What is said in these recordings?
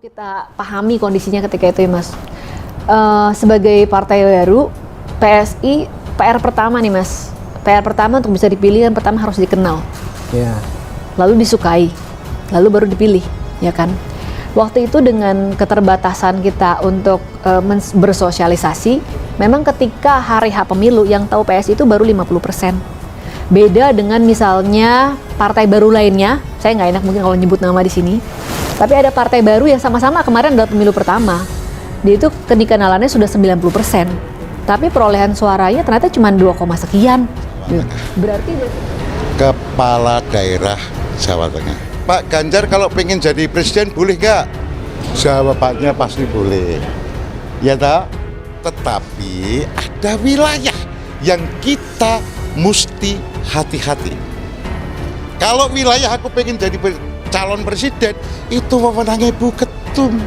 kita pahami kondisinya ketika itu ya Mas. Sebagai partai baru, PSI PR pertama nih Mas. PR pertama untuk bisa dipilih kan pertama harus dikenal. Ya. Lalu disukai, lalu baru dipilih, ya kan? Waktu itu dengan keterbatasan kita untuk bersosialisasi, memang ketika hari H pemilu yang tahu PSI itu baru 50%. Beda dengan misalnya partai baru lainnya, saya nggak enak mungkin kalau nyebut nama di sini, tapi ada partai baru yang sama-sama kemarin adalah pemilu pertama. Dia itu kedikenalannya sudah 90%, tapi perolehan suaranya ternyata cuma 2, sekian. Berarti kepala daerah Jawa Tengah. Pak Ganjar kalau pengen jadi presiden boleh nggak? Jawabannya pasti boleh. Ya tak? Tetapi ada wilayah yang kita mesti hati-hati. Kalau wilayah aku pengen jadi calon presiden, itu wewenangnya Ibu Ketum.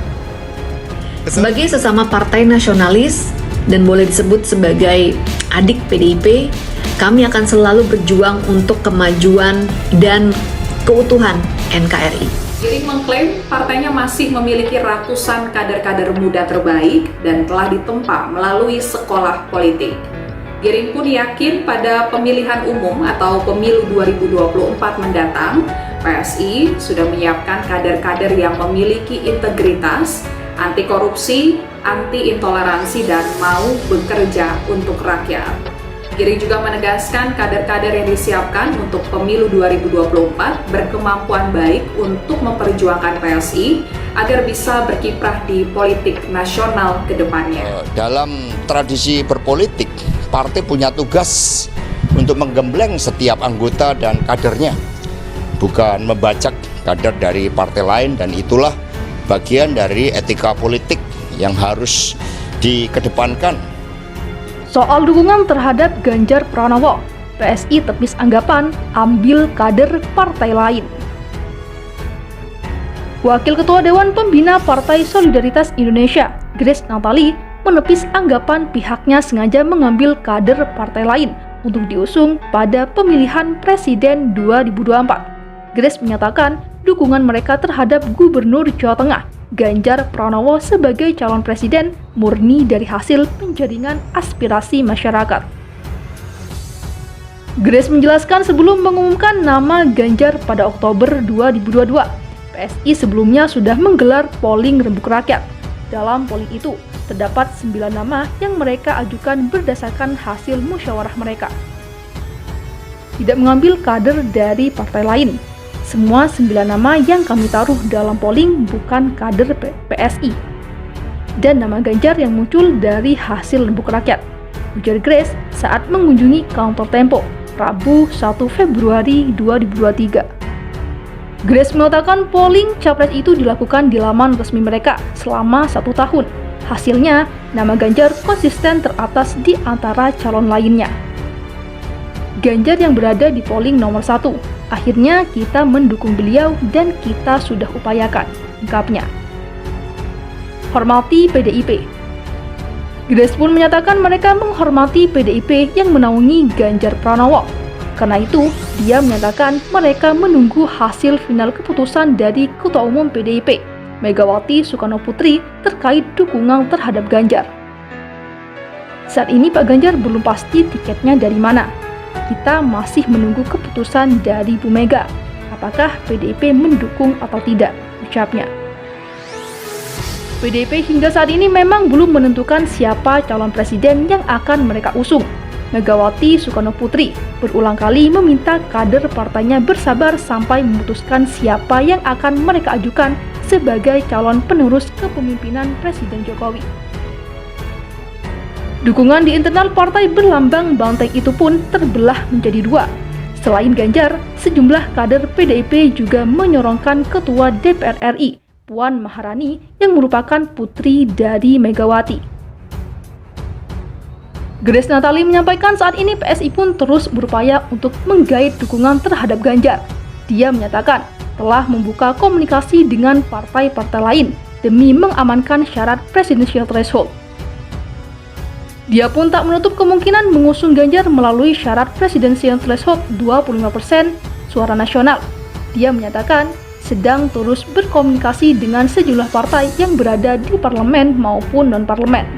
sebagai sesama partai nasionalis dan boleh disebut sebagai adik PDIP, kami akan selalu berjuang untuk kemajuan dan keutuhan NKRI. Giring mengklaim partainya masih memiliki ratusan kader-kader muda terbaik dan telah ditempa melalui sekolah politik. Giring pun yakin pada pemilihan umum atau pemilu 2024 mendatang, PSI sudah menyiapkan kader-kader yang memiliki integritas, anti korupsi, anti intoleransi, dan mau bekerja untuk rakyat. Giring juga menegaskan kader-kader yang disiapkan untuk pemilu 2024 berkemampuan baik untuk memperjuangkan PSI agar bisa berkiprah di politik nasional ke depannya. Dalam tradisi berpolitik, partai punya tugas untuk menggembleng setiap anggota dan kadernya, bukan membajak kader dari partai lain, dan itulah bagian dari etika politik yang harus dikedepankan. Soal dukungan terhadap Ganjar Pranowo, PSI tepis anggapan ambil kader partai lain. Wakil Ketua Dewan Pembina Partai Solidaritas Indonesia, Grace Natali, menepis anggapan pihaknya sengaja mengambil kader partai lain untuk diusung pada pemilihan Presiden 2024. Grace menyatakan dukungan mereka terhadap Gubernur Jawa Tengah, Ganjar Pranowo sebagai calon presiden murni dari hasil penjaringan aspirasi masyarakat. Grace menjelaskan sebelum mengumumkan nama Ganjar pada Oktober 2022, PSI sebelumnya sudah menggelar polling rembuk rakyat. Dalam polling itu, terdapat 9 nama yang mereka ajukan berdasarkan hasil musyawarah mereka. Tidak mengambil kader dari partai lain. Semua 9 nama yang kami taruh dalam polling bukan kader PSI. Dan nama Ganjar yang muncul dari hasil rembuk rakyat, ujar Grace saat mengunjungi kantor Tempo, Rabu 1 Februari 2023. Grace mengatakan polling capres itu dilakukan di laman resmi mereka selama 1 tahun. Hasilnya, nama Ganjar konsisten teratas di antara calon lainnya. Ganjar yang berada di polling nomor 1. Akhirnya kita mendukung beliau dan kita sudah upayakan, ungkapnya. Hormati PDIP. Grace pun menyatakan mereka menghormati PDIP yang menaungi Ganjar Pranowo. Karena itu, dia menyatakan mereka menunggu hasil final keputusan dari Ketua Umum PDIP, Megawati Soekarnoputri, terkait dukungan terhadap Ganjar. Saat ini Pak Ganjar belum pasti tiketnya dari mana. Kita masih menunggu keputusan dari Bu Mega, apakah PDIP mendukung atau tidak, ucapnya. PDIP hingga saat ini memang belum menentukan siapa calon presiden yang akan mereka usung. Megawati Soekarnoputri berulang kali meminta kader partainya bersabar sampai memutuskan siapa yang akan mereka ajukan sebagai calon penerus kepemimpinan Presiden Jokowi. Dukungan di internal partai berlambang banteng itu pun terbelah menjadi 2. Selain Ganjar, sejumlah kader PDIP juga menyorongkan Ketua DPR RI, Puan Maharani, yang merupakan putri dari Megawati. Grace Natali menyampaikan saat ini PSI pun terus berupaya untuk menggait dukungan terhadap Ganjar. Dia menyatakan telah membuka komunikasi dengan partai-partai lain demi mengamankan syarat presidensial threshold. Dia pun tak menutup kemungkinan mengusung Ganjar melalui syarat presidensial threshold 25% suara nasional. Dia menyatakan sedang terus berkomunikasi dengan sejumlah partai yang berada di parlemen maupun non-parlemen.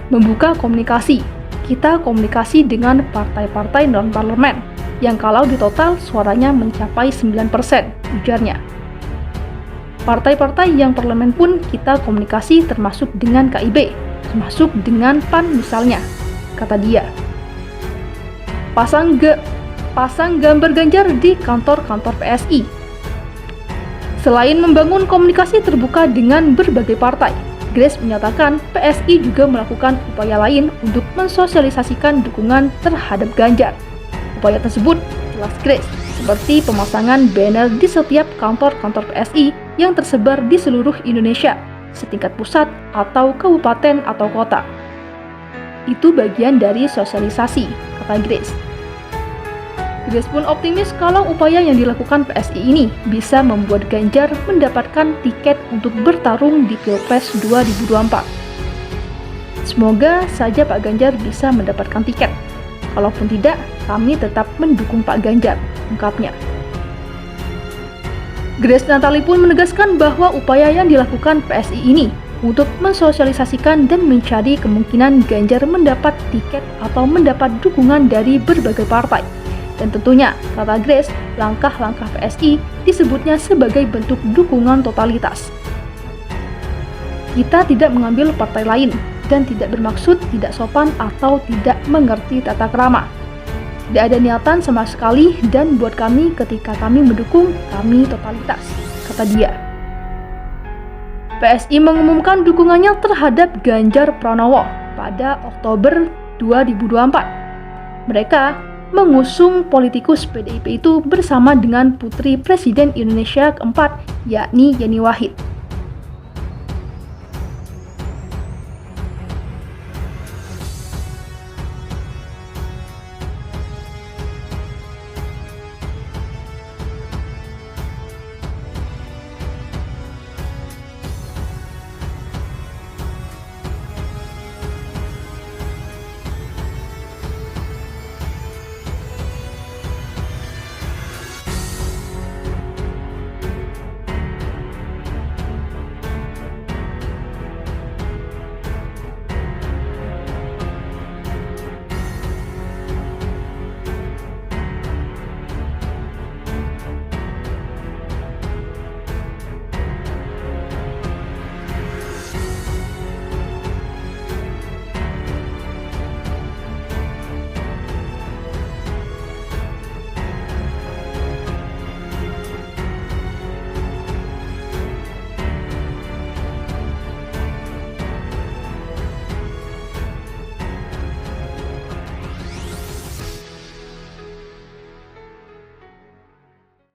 Membuka komunikasi, kita komunikasi dengan partai-partai non-parlemen, yang kalau ditotal suaranya mencapai 9%, ujarnya. Partai-partai yang parlemen pun kita komunikasi termasuk dengan KIB, termasuk dengan PAN misalnya, kata dia. Pasang gambar Ganjar di kantor-kantor PSI. Selain membangun komunikasi terbuka dengan berbagai partai, Grace menyatakan PSI juga melakukan upaya lain untuk mensosialisasikan dukungan terhadap Ganjar. Upaya tersebut, jelas Grace, seperti pemasangan banner di setiap kantor-kantor PSI yang tersebar di seluruh Indonesia, setingkat pusat atau kabupaten atau kota. Itu bagian dari sosialisasi, kata Grace. Grace pun optimis kalau upaya yang dilakukan PSI ini bisa membuat Ganjar mendapatkan tiket untuk bertarung di Pilpres 2024. Semoga saja Pak Ganjar bisa mendapatkan tiket. Kalaupun tidak, kami tetap mendukung Pak Ganjar, ungkapnya. Grace Natali pun menegaskan bahwa upaya yang dilakukan PSI ini untuk mensosialisasikan dan mencari kemungkinan Ganjar mendapat tiket atau mendapat dukungan dari berbagai partai. Dan tentunya, kata Grace, langkah-langkah PSI disebutnya sebagai bentuk dukungan totalitas. Kita tidak mengambil partai lain dan tidak bermaksud tidak sopan atau tidak mengerti tata krama. Tidak ada niatan sama sekali dan buat kami ketika kami mendukung, kami totalitas, kata dia. PSI mengumumkan dukungannya terhadap Ganjar Pranowo pada Oktober 2024. Mereka mengusung politikus PDIP itu bersama dengan putri Presiden Indonesia keempat, yakni Yeni Wahid.